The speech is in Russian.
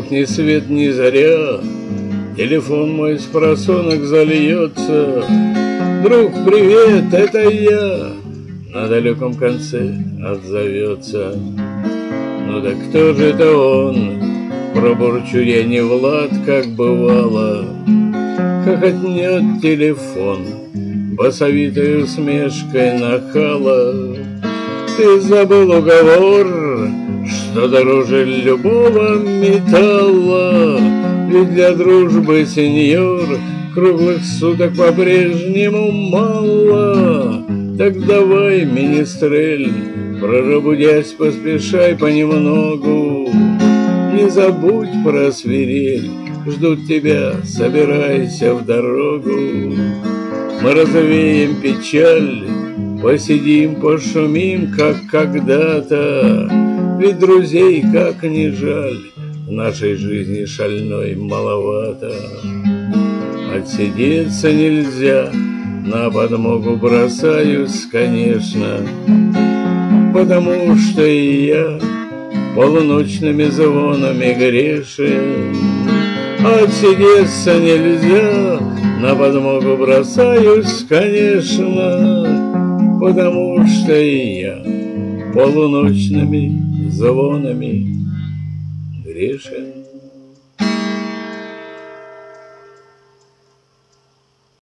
вдруг ни свет ни заря, телефон мой спросонок зальется. Друг, привет, это я, на далеком конце отзовется. Ну да кто же это он? Пробурчу я не в лад, как бывало. Хохотнет телефон, басовитой усмешкой нахала. Ты забыл уговор, что дороже любого металла. Ведь для дружбы, сеньор, круглых суток по-прежнему мало. Так давай, министрель, пробудясь, поспешай понемногу. Не забудь про свирель, ждут тебя, собирайся в дорогу. Мы развеем печаль, посидим, пошумим, как когда-то. Ведь друзей, как ни жаль, в нашей жизни шальной маловато. Отсидеться нельзя, на подмогу бросаюсь, конечно, потому что и я полуночными звонами грешен. Отсидеться нельзя, на подмогу бросаюсь, конечно, потому что и я полуночными звонами грешен.